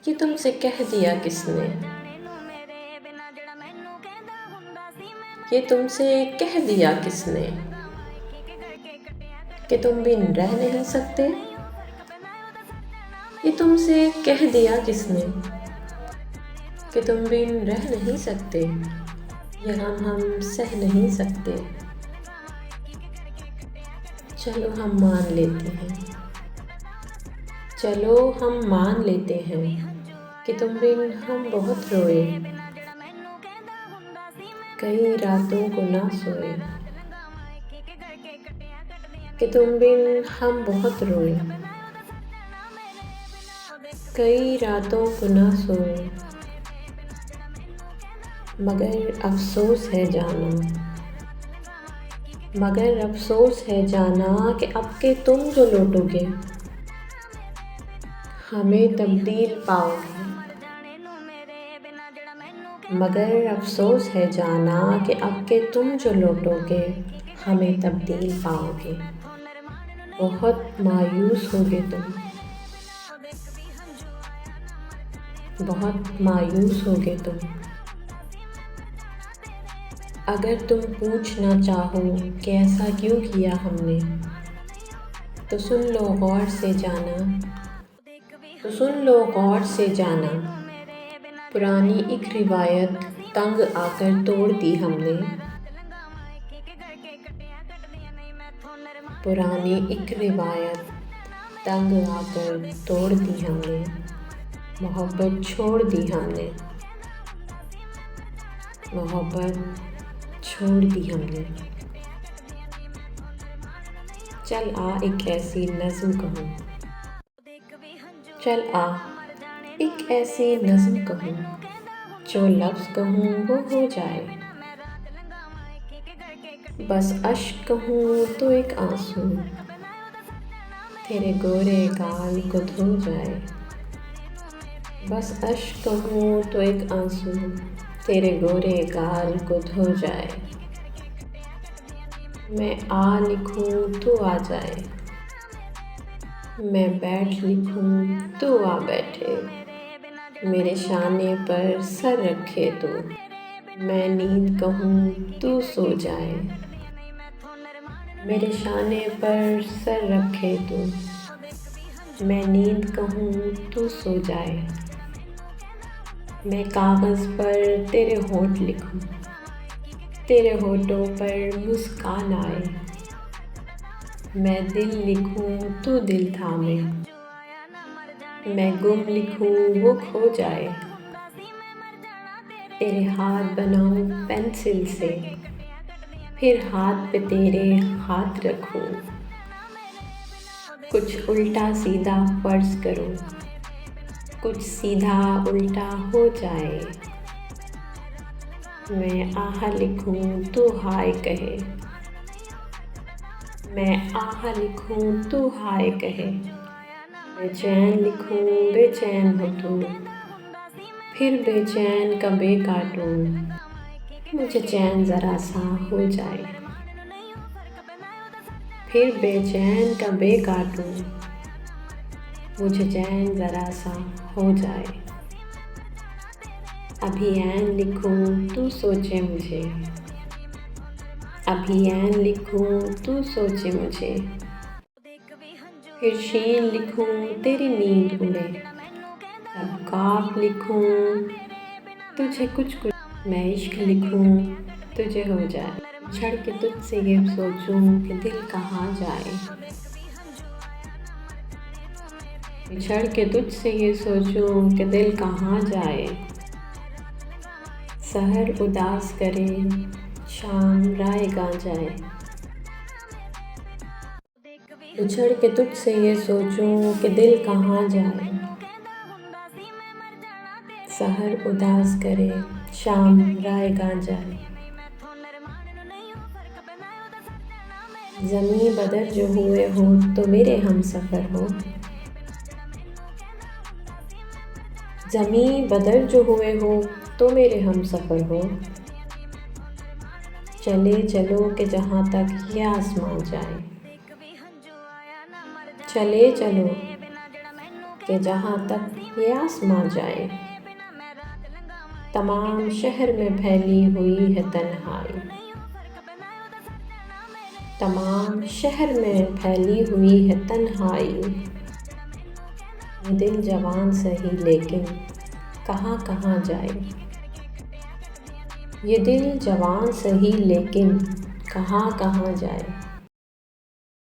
कि तुमसे कह दिया किसने, ये तुमसे कह दिया किसने कि तुम बिन रह नहीं सकते। ये तुमसे कह दिया किसने कि तुम बिन रह नहीं सकते। ये गम हम सह नहीं सकते। चलो हम मान लेते हैं, चलो हम मान लेते हैं कि तुम बिन हम बहुत रोए, कई रातों को ना सोए। कि तुम बिन हम बहुत रोए, कई रातों को ना सोए। मगर अफसोस है जाना, मगर अफसोस है जाना कि अब के तुम जो लौटोगे हमें तब्दील पाओगे। मगर अफसोस है जाना कि अब के तुम जो लौटोगे हमें तब्दील पाओगे। बहुत मायूस होगे तुम, बहुत मायूस होगे तुम। अगर तुम पूछना चाहो कि ऐसा क्यों किया हमने, तो सुन लो गौर से जाना, तो सुन लो गौर से जाना। पुरानी एक रिवायत तंग आकर तोड़ दी हमने, पुरानी एक रिवायत तंग आकर तोड़ दी हमने। मोहब्बत छोड़ दी हमने, मोहब्बत छोड़ दी हमने। चल आ एक ऐसी नज़्म कहूँ, चल आ एक ऐसी नज़्म कहूँ, जो लफ्ज़ कहूँ वो हो जाए। बस अश्क कहूँ तो एक आंसू तेरे गोरे गाल को धो जाए। बस अश्क कहूँ तो एक आंसू तेरे गोरे गाल को धो जाए। मैं आ लिखूँ तो आ जाए, मैं बैठ लिखूँ तो आ बैठे। मेरे शाने पर सर रखे तो, मैं नींद कहूँ तू सो जाए। मेरे शाने पर सर रखे तो, मैं नींद कहूँ तू सो जाए। मैं कागज़ पर तेरे होंठ लिखूँ, तेरे होठों पर मुस्कान आए। मैं दिल लिखूँ तो दिल थामे, मैं गुम लिखूँ वो खो जाए। तेरे हाथ बनाऊँ पेंसिल से, फिर हाथ पे तेरे हाथ रखूँ। कुछ उल्टा सीधा फर्ज करूँ, कुछ सीधा उल्टा हो जाए। मैं आह लिखूँ तो हाय कहे, मैं आह लिखूँ तो हाय कहे। बेचैन लिखूँ बेचैन हो तू, फिर बेचैन का बे काटूँ। मुझे चैन ज़रा सा हो जाए, फिर बेचैन का बे काटूँ। मुझे चैन ज़रा सा हो जाए। अभी ऐन लिखूँ तू सोचे मुझे, अभी ऐन लिखूँ तू सोचे मुझे। फिर शीन लिखूँ तेरी नींद उड़े, तब काफ लिखूँ तुझे कुछ कुछ। मैं इश्क लिखूँ तुझे हो जाए। छड़ के तुझसे ये सोचूं कि दिल कहाँ जाए। बिछड़ के तुझसे ये सोचूं कि दिल कहाँ जाए। सहर उदास करे शाम राय गा जाए। बिछड़ के तुझसे ये सोचूं कि दिल कहाँ जाए। सहर उदास करे शाम राय गा जाए। ज़मीं बदर जो हुए हो तो मेरे हम सफ़र हो। ज़मीं बदर जो हुए हो तो मेरे हम सफ़र हो। चले चलो कि जहाँ तक ये आसमां जाए। चले चलो कि जहाँ तक ये आसमां जाए। तमाम शहर में फैली हुई है तन्हाई, तमाम शहर में फैली हुई है तन्हाई। ये दिल जवान सही लेकिन कहाँ कहाँ जाए। ये दिल जवान सही लेकिन कहाँ कहाँ जाए।